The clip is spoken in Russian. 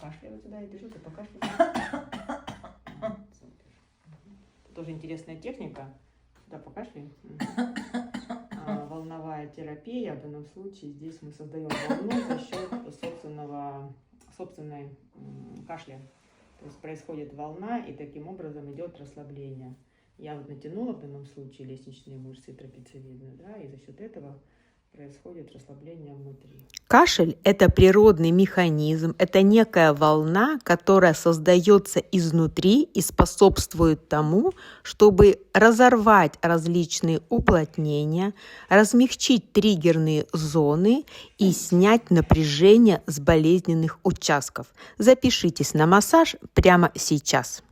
покашляй вот сюда, я держу, ты покашляй. Тоже интересная техника. Сюда покашляй. Волновая терапия. В данном случае здесь мы создаем волну за счет собственной кашля. То есть происходит волна, и таким образом идет расслабление. Я вот натянула в данном случае лестничные мышцы трапециевидные, да, и за счет этого происходит расслабление внутри. Кашель – это природный механизм, это некая волна, которая создается изнутри и способствует тому, чтобы разорвать различные уплотнения, размягчить триггерные зоны и снять напряжение с болезненных участков. Запишитесь на массаж прямо сейчас.